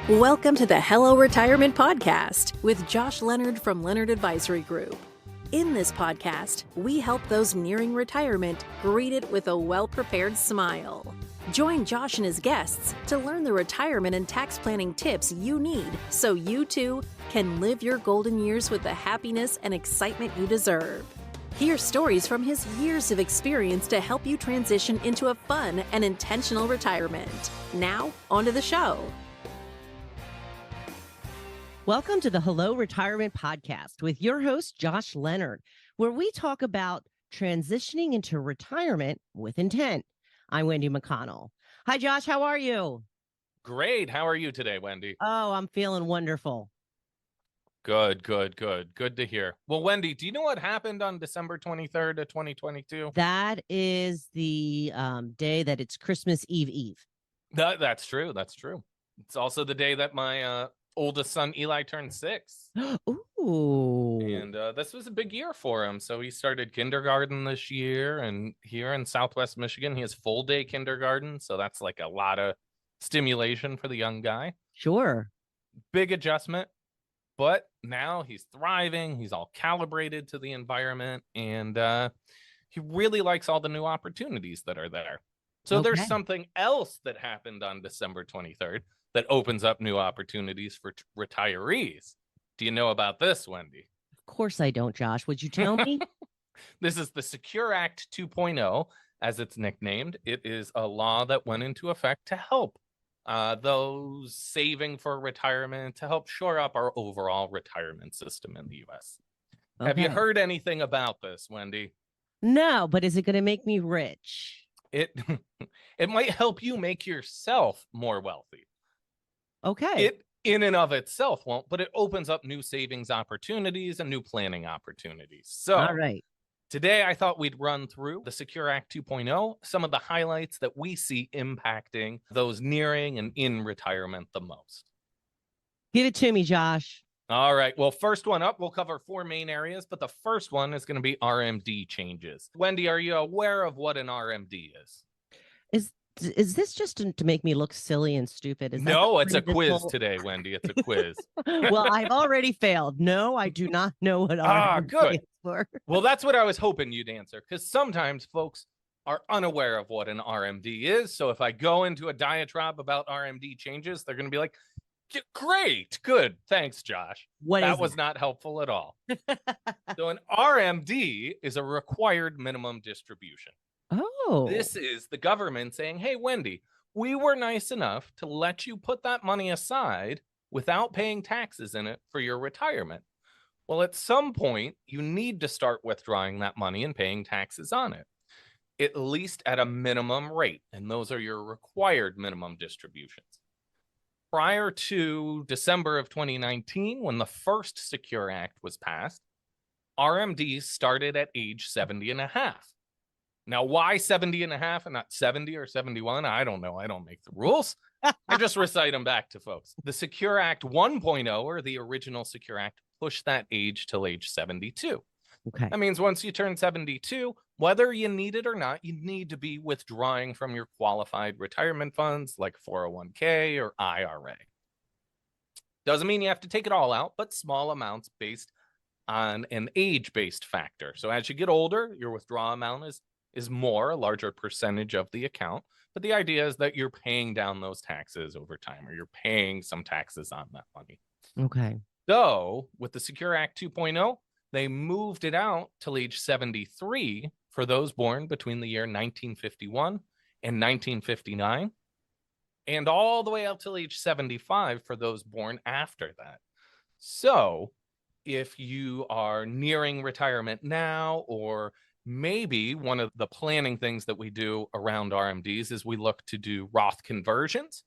Welcome to the Hello Retirement Podcast with Josh Leonard from Leonard Advisory Group. In this podcast, we help those nearing retirement greet it with a well-prepared smile. Join Josh and his guests to learn the retirement and tax planning tips you need so you too can live your golden years with the happiness and excitement you deserve. Hear stories from his years of experience to help you transition into a fun and intentional retirement. Now, on to the show. Welcome to the Hello Retirement Podcast with your host, Josh Leonard, where we talk about transitioning into retirement with intent. I'm Wendy McConnell. Hi, Josh. How are you? Great. How are you today, Wendy? Oh, I'm feeling wonderful. Good to hear. Well, Wendy, do you know what happened on December 23rd of 2022? That is the day that it's Christmas Eve. That's true. It's also the day that my oldest son, Eli, turned 6. Ooh. And this was a big year for him. So he started kindergarten this year. And here in Southwest Michigan, he has full day kindergarten. So that's like a lot of stimulation for the young guy. Sure. Big adjustment. But now he's thriving. He's all calibrated to the environment. And he really likes all the new opportunities that are there. So There's something else that happened on December 23rd that opens up new opportunities for retirees. Do you know about this, Wendy? Of course I don't, Josh. Would you tell me? This is the Secure Act 2.0, as it's nicknamed. It is a law that went into effect to help those saving for retirement, to help shore up our overall retirement system in the U.S. Okay. Have you heard anything about this, Wendy? No, but is it going to make me rich? It might help you make yourself more wealthy. Okay. It in and of itself won't, but it opens up new savings opportunities and new planning opportunities. So all right. Today, I thought we'd run through the Secure Act 2.0, some of the highlights that we see impacting those nearing and in retirement the most. Give it to me, Josh. All right. Well, first one up, we'll cover 4 main areas, but the first one is going to be RMD changes. Wendy, are you aware of what an RMD is? Is this just to make me look silly and stupid? No, it's a quiz today, Wendy. It's a quiz. Well, I've already failed. No, I do not know what RMD good. is for. Well, that's what I was hoping you'd answer, because sometimes folks are unaware of what an RMD is. So if I go into a diatribe about RMD changes, they're going to be like, great, good, thanks, Josh. That was not helpful at all. So an RMD is a required minimum distribution. Oh. This is the government saying, hey, Wendy, we were nice enough to let you put that money aside without paying taxes in it for your retirement. Well, at some point, you need to start withdrawing that money and paying taxes on it, at least at a minimum rate. And those are your required minimum distributions. Prior to December of 2019, when the first Secure Act was passed, RMDs started at age 70 and a half. Now, why 70 and a half and not 70 or 71? I don't know. I don't make the rules. I just recite them back to folks. The Secure Act 1.0, or the original Secure Act, pushed that age till age 72. Okay. That means once you turn 72, whether you need it or not, you need to be withdrawing from your qualified retirement funds like 401k or IRA. Doesn't mean you have to take it all out, but small amounts based on an age-based factor. So as you get older, your withdrawal amount is more, a larger percentage of the account. But the idea is that you're paying down those taxes over time, or you're paying some taxes on that money. Okay. So with the Secure Act 2.0, they moved it out till age 73 for those born between the year 1951 and 1959, and all the way up till age 75 for those born after that. So if you are nearing retirement now, or maybe one of the planning things that we do around RMDs is we look to do Roth conversions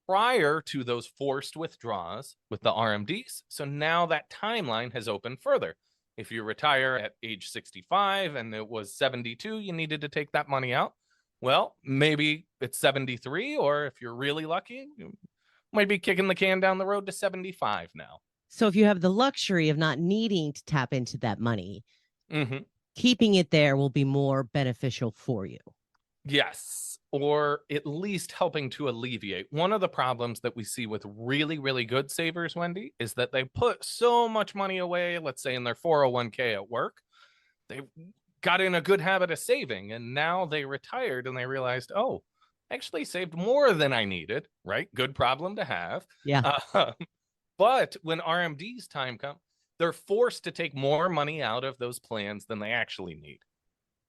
prior to those forced withdrawals with the RMDs. So now that timeline has opened further. If you retire at age 65 and it was 72, you needed to take that money out. Well, maybe it's 73, or if you're really lucky, you might be kicking the can down the road to 75 now. So if you have the luxury of not needing to tap into that money, Mm-hmm. keeping it there will be more beneficial for you. Yes, or at least helping to alleviate. One of the problems that we see with really, really good savers, Wendy, is that they put so much money away, let's say in their 401k at work. They got in a good habit of saving, and now they retired and they realized, oh, I actually saved more than I needed, right? Good problem to have. Yeah. But when RMD's time comes, they're forced to take more money out of those plans than they actually need.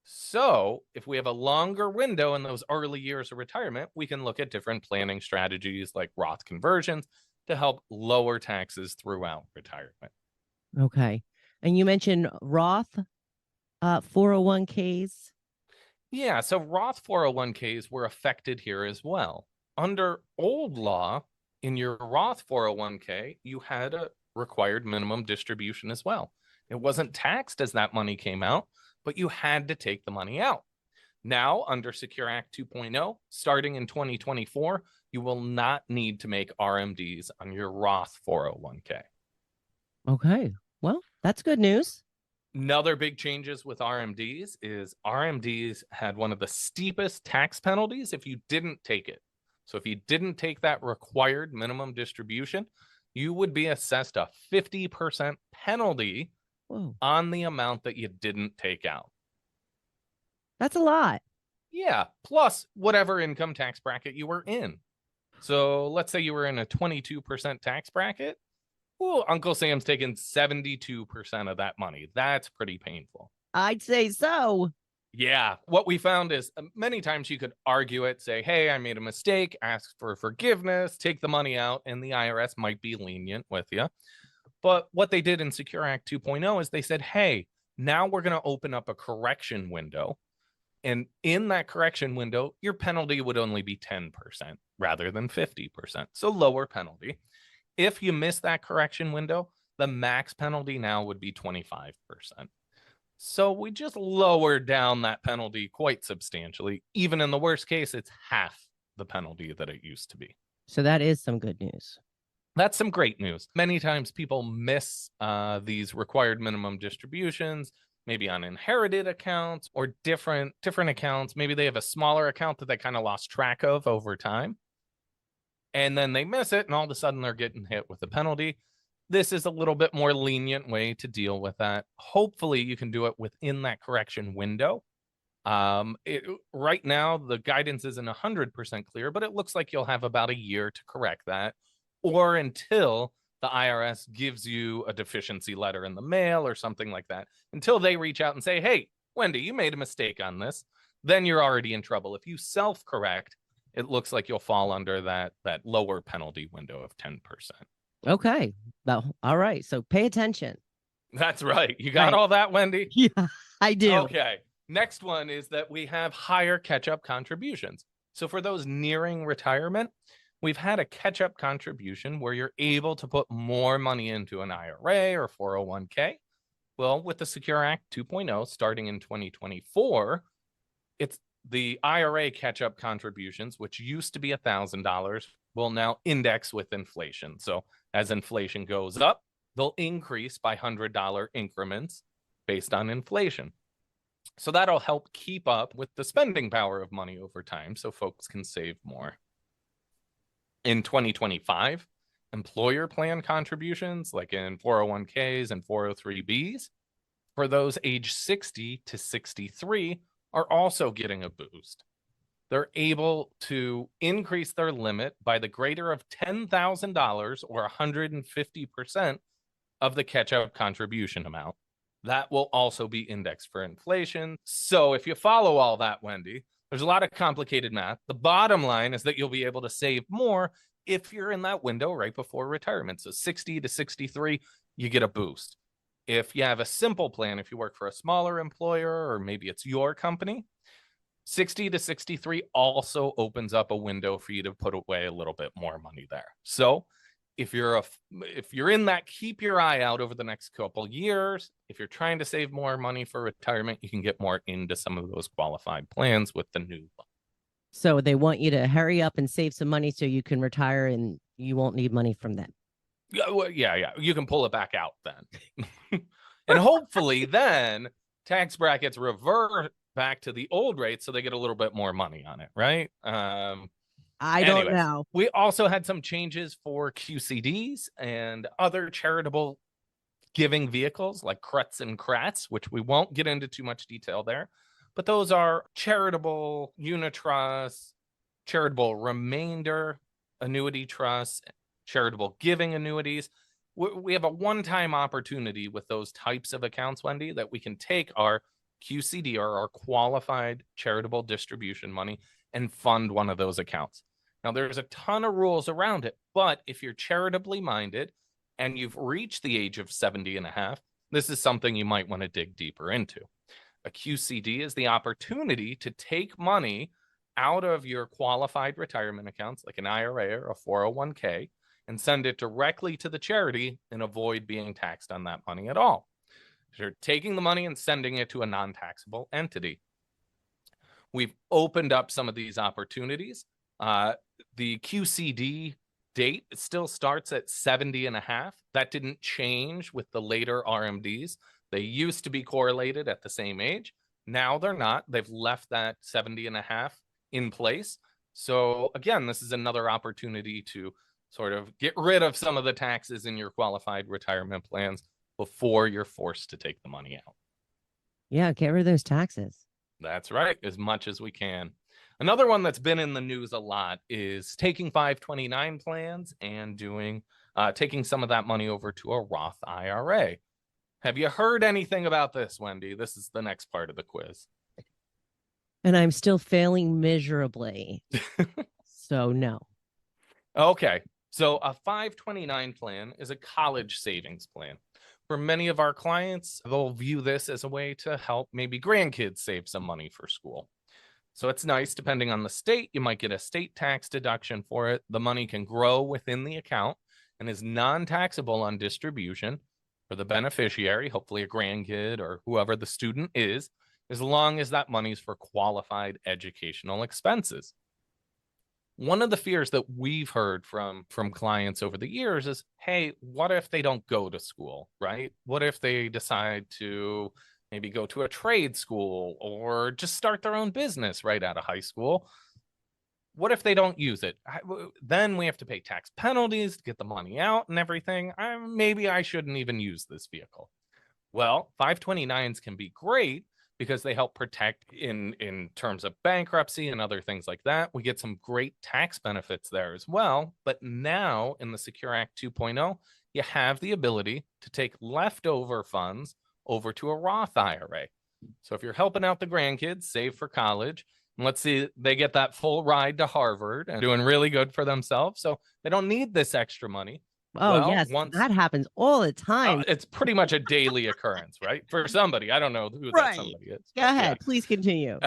So if we have a longer window in those early years of retirement, we can look at different planning strategies like Roth conversions to help lower taxes throughout retirement. Okay. And you mentioned Roth 401ks. Yeah, so Roth 401ks were affected here as well. Under old law, in your Roth 401k, you had a required minimum distribution as well. It wasn't taxed as that money came out, but you had to take the money out. Now, under Secure Act 2.0, starting in 2024, you will not need to make RMDs on your Roth 401k. Okay. Well, that's good news. Another big changes with RMDs is RMDs had one of the steepest tax penalties if you didn't take it. So if you didn't take that required minimum distribution, you would be assessed a 50% penalty Whoa. on the amount that you didn't take out. That's a lot. Yeah, plus whatever income tax bracket you were in. So let's say you were in a 22% tax bracket. Well, Uncle Sam's taking 72% of that money. That's pretty painful. I'd say so. Yeah, what we found is many times you could argue it, say, hey, I made a mistake, ask for forgiveness, take the money out, and the IRS might be lenient with you. But what they did in Secure Act 2.0 is they said, hey, now we're going to open up a correction window. And in that correction window, your penalty would only be 10% rather than 50%. So lower penalty. If you miss that correction window, the max penalty now would be 25%. So we just lowered down that penalty quite substantially. Even in the worst case, it's half the penalty that it used to be. So that is some good news. That's some great news. Many times people miss these required minimum distributions, maybe on inherited accounts or different accounts. Maybe they have a smaller account that they kind of lost track of over time. And then they miss it, and all of a sudden they're getting hit with a penalty. This is a little bit more lenient way to deal with that. Hopefully you can do it within that correction window. Right now, the guidance isn't 100% clear, but it looks like you'll have about a year to correct that, or until the IRS gives you a deficiency letter in the mail or something like that, until they reach out and say, hey, Wendy, you made a mistake on this. Then you're already in trouble. If you self-correct, it looks like you'll fall under that lower penalty window of 10%. Okay. Well, all right. So pay attention. That's right. You got Right. all that, Wendy? Yeah, I do. Okay. Next one is that we have higher catch-up contributions. So for those nearing retirement, we've had a catch-up contribution where you're able to put more money into an IRA or 401k. Well, with the Secure Act 2.0 starting in 2024, it's the IRA catch-up contributions, which used to be $1,000, will now index with inflation. So as inflation goes up, they'll increase by $100 increments based on inflation. So that'll help keep up with the spending power of money over time so folks can save more. In 2025, employer plan contributions, like in 401ks and 403bs, for those age 60 to 63, are also getting a boost. They're able to increase their limit by the greater of $10,000 or 150% of the catch-up contribution amount. That will also be indexed for inflation. So if you follow all that, Wendy, there's a lot of complicated math. The bottom line is that you'll be able to save more if you're in that window right before retirement. So 60 to 63, you get a boost. If you have a simple plan, if you work for a smaller employer or maybe it's your company, 60 to 63 also opens up a window for you to put away a little bit more money there. So if you're in that, keep your eye out over the next couple years. If you're trying to save more money for retirement, you can get more into some of those qualified plans with the new law. So they want you to hurry up and save some money so you can retire and you won't need money from them. Yeah. You can pull it back out then. And hopefully then tax brackets revert back to the old rate so they get a little bit more money on it, right? I don't Anyways, know. we also had some changes for QCDs and other charitable giving vehicles like Crutz and Kratz, which we won't get into too much detail there. But those are charitable unitrusts, charitable remainder annuity trusts, charitable giving annuities. We have a one-time opportunity with those types of accounts, Wendy, that we can take our QCD or our qualified charitable distribution money and fund one of those accounts. Now, there's a ton of rules around it, but if you're charitably minded and you've reached the age of 70 and a half, this is something you might want to dig deeper into. A QCD is the opportunity to take money out of your qualified retirement accounts, like an IRA or a 401k, and send it directly to the charity and avoid being taxed on that money at all. You're taking the money and sending it to a non-taxable entity. We've opened up some of these opportunities. The QCD date still starts at 70 and a half. That didn't change with the later RMDs. They used to be correlated at the same age. Now they're not. They've left that 70 and a half in place. So again, this is another opportunity to sort of get rid of some of the taxes in your qualified retirement plans before you're forced to take the money out. Yeah, get rid of those taxes. That's right, as much as we can. Another one that's been in the news a lot is taking 529 plans and taking some of that money over to a Roth IRA. Have you heard anything about this, Wendy? This is the next part of the quiz. And I'm still failing miserably. So no. Okay, so a 529 plan is a college savings plan. For many of our clients, they'll view this as a way to help maybe grandkids save some money for school. So it's nice, depending on the state, you might get a state tax deduction for it. The money can grow within the account and is non-taxable on distribution for the beneficiary, hopefully a grandkid or whoever the student is, as long as that money's for qualified educational expenses. One of the fears that we've heard from clients over the years is, hey, what if they don't go to school, right? What if they decide to maybe go to a trade school or just start their own business right out of high school? What if they don't use it? Then we have to pay tax penalties to get the money out and everything. Maybe I shouldn't even use this vehicle. Well, 529s can be great because they help protect in terms of bankruptcy and other things like that. We get some great tax benefits there as well. But now in the Secure Act 2.0, you have the ability to take leftover funds over to a Roth IRA. So if you're helping out the grandkids, save for college, and let's see, they get that full ride to Harvard and doing really good for themselves. So they don't need this extra money. Oh, well, yes, that happens all the time. It's pretty much a daily occurrence, right? For somebody. I don't know who that somebody is. Go ahead. Yeah. Please continue.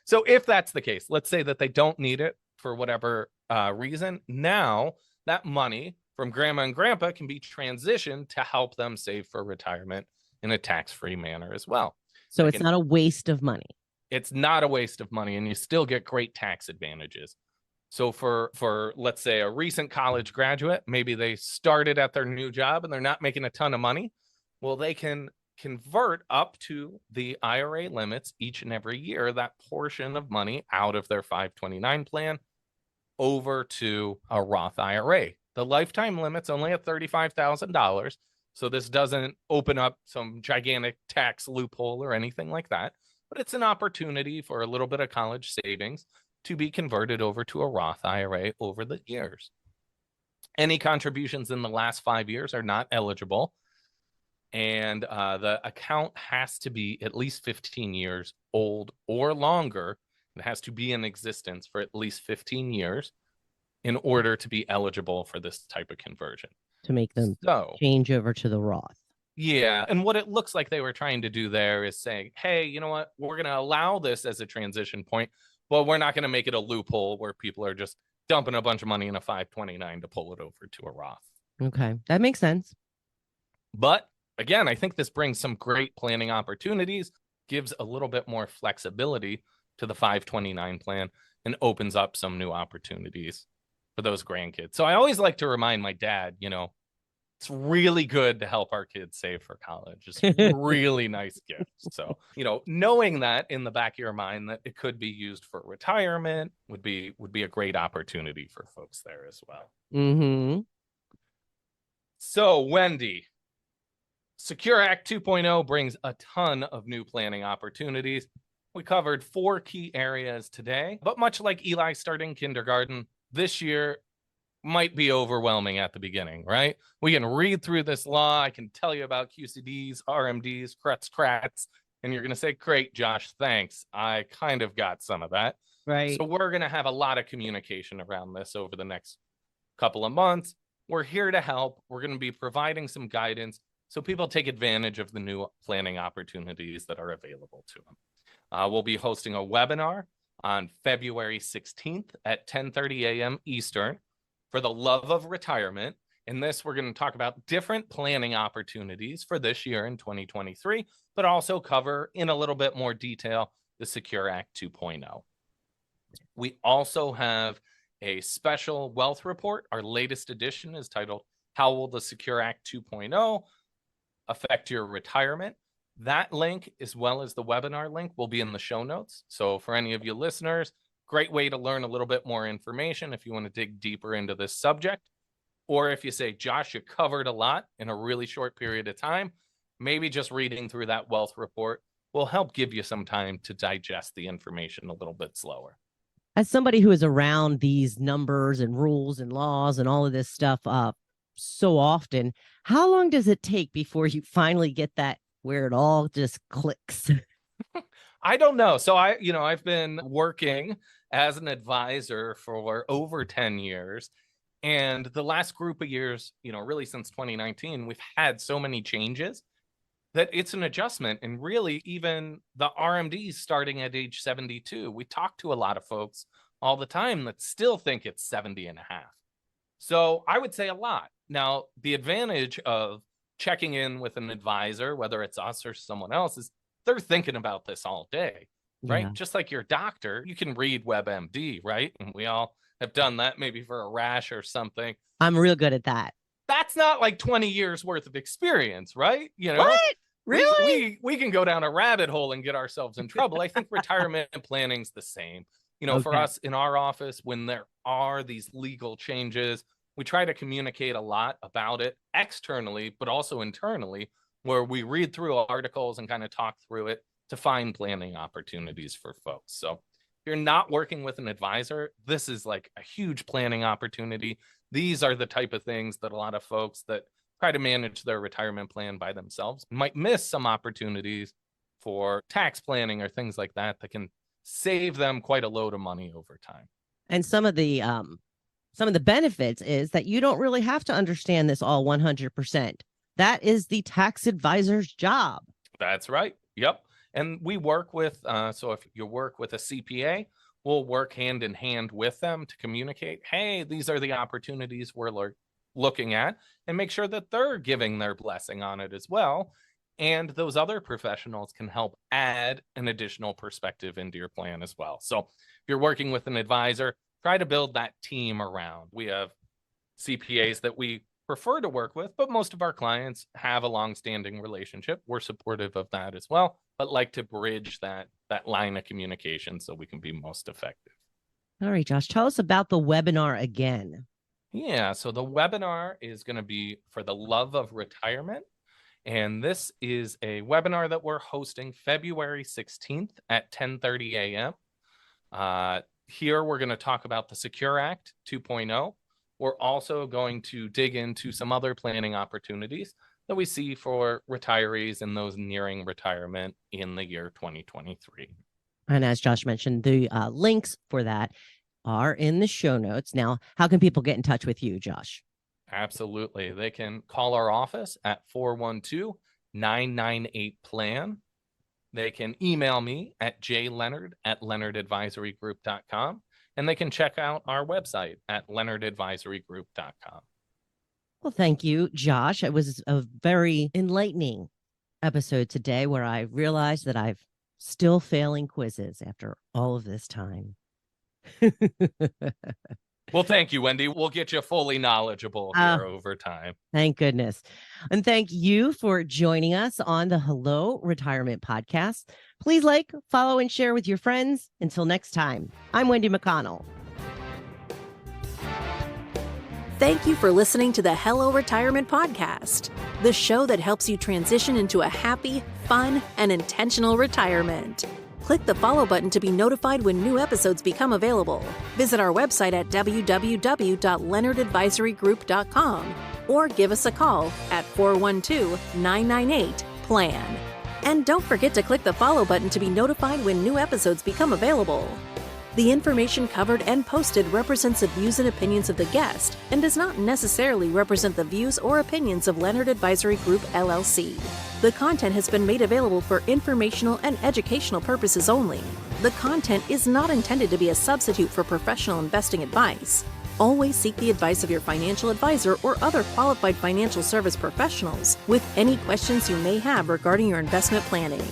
So if that's the case, let's say that they don't need it for whatever reason. Now that money from grandma and grandpa can be transitioned to help them save for retirement in a tax-free manner as well. So it's not a waste of money. It's not a waste of money, and you still get great tax advantages. So for let's say a recent college graduate, maybe they started at their new job and they're not making a ton of money. Well, they can convert up to the IRA limits each and every year, that portion of money out of their 529 plan over to a Roth IRA. The lifetime limit's only at $35,000. So this doesn't open up some gigantic tax loophole or anything like that, but it's an opportunity for a little bit of college savings to be converted over to a Roth IRA over the years. Any contributions in the last 5 years are not eligible. And the account has to be at least 15 years old or longer. It has to be in existence for at least 15 years in order to be eligible for this type of conversion. To make them change over to the Roth. Yeah. And what it looks like they were trying to do there is saying, hey, you know what? We're going to allow this as a transition point, but we're not going to make it a loophole where people are just dumping a bunch of money in a 529 to pull it over to a Roth. Okay. That makes sense. But again, I think this brings some great planning opportunities, gives a little bit more flexibility to the 529 plan, and opens up some new opportunities for those grandkids. So I always like to remind my dad, you know, It's really good to help our kids save for college. It's a really nice gift. So, knowing that in the back of your mind that it could be used for retirement would be a great opportunity for folks there as well. Mm-hmm. So, Wendy, Secure Act 2.0 brings a ton of new planning opportunities. We covered 4 key areas today, but much like Eli starting kindergarten, this year might be overwhelming at the beginning, right? We can read through this law. I can tell you about QCDs, RMDs, crats, and you're going to say, great, Josh, thanks. I kind of got some of that. Right. So we're going to have a lot of communication around this over the next couple of months. We're here to help. We're going to be providing some guidance so people take advantage of the new planning opportunities that are available to them. We'll be hosting a webinar on February 16th at 10:30 a.m. Eastern for the love of retirement. In this, we're going to talk about different planning opportunities for this year in 2023, but also cover in a little bit more detail the Secure Act 2.0. We also have a special wealth report. Our latest edition is titled, How Will the Secure Act 2.0 Affect Your Retirement? That link, as well as the webinar link, will be in the show notes. So for any of you listeners, great way to learn a little bit more information if you want to dig deeper into this subject. Or if you say, Josh, you covered a lot in a really short period of time, maybe just reading through that wealth report will help give you some time to digest the information a little bit slower. As somebody who is around these numbers and rules and laws and all of this stuff so often, how long does it take before you finally get that where it all just clicks? I don't know. So I've been working as an advisor for over 10 years. And the last group of years, really since 2019, we've had so many changes that it's an adjustment. And really, even the RMDs starting at age 72, we talk to a lot of folks all the time that still think it's 70 and a half. So I would say a lot. Now, the advantage of checking in with an advisor, whether it's us or someone else, is they're thinking about this all day, right? Yeah. Just like your doctor, you can read WebMD, right? And we all have done that maybe for a rash or something. I'm real good at that. That's not like 20 years worth of experience, right? What? Really? We can go down a rabbit hole and get ourselves in trouble. I think retirement planning's the same. For Okay. us in our office, when there are these legal changes, we try to communicate a lot about it externally, but also internally, where we read through articles and kind of talk through it to find planning opportunities for folks. So if you're not working with an advisor, this is like a huge planning opportunity. These are the type of things that a lot of folks that try to manage their retirement plan by themselves might miss some opportunities for tax planning or things like that that can save them quite a load of money over time. And some of the benefits is that you don't really have to understand this all 100%. That is the tax advisor's job. That's right. Yep. And we work with, so if you work with a CPA, we'll work hand in hand with them to communicate, hey, these are the opportunities we're looking at, and make sure that they're giving their blessing on it as well. And those other professionals can help add an additional perspective into your plan as well. So if you're working with an advisor, try to build that team around. We have CPAs that we prefer to work with, but most of our clients have a long-standing relationship. We're supportive of that as well, but like to bridge that line of communication so we can be most effective. All right, Josh, tell us about the webinar again. Yeah, so the webinar is going to be for the love of retirement. And this is a webinar that we're hosting February 16th at 10:30 a.m. Here, we're going to talk about the Secure Act 2.0. We're also going to dig into some other planning opportunities that we see for retirees and those nearing retirement in the year 2023. And as Josh mentioned, the links for that are in the show notes. Now, how can people get in touch with you, Josh? Absolutely. They can call our office at 412-998-PLAN. They can email me at jleonard@leonardadvisorygroup.com. And they can check out our website at leonardadvisorygroup.com. Well, thank you, Josh. It was a very enlightening episode today where I realized that I've still failing quizzes after all of this time. Well, thank you, Wendy. We'll get you fully knowledgeable here over time. Thank goodness. And thank you for joining us on the Hello Retirement Podcast. Please like, follow, and share with your friends. Until next time, I'm Wendy McConnell. Thank you for listening to the Hello Retirement Podcast, the show that helps you transition into a happy, fun, and intentional retirement. Click the follow button to be notified when new episodes become available. Visit our website at www.leonardadvisorygroup.com or give us a call at 412-998-PLAN. And don't forget to click the follow button to be notified when new episodes become available. The information covered and posted represents the views and opinions of the guest and does not necessarily represent the views or opinions of Leonard Advisory Group, LLC. The content has been made available for informational and educational purposes only. The content is not intended to be a substitute for professional investing advice. Always seek the advice of your financial advisor or other qualified financial service professionals with any questions you may have regarding your investment planning.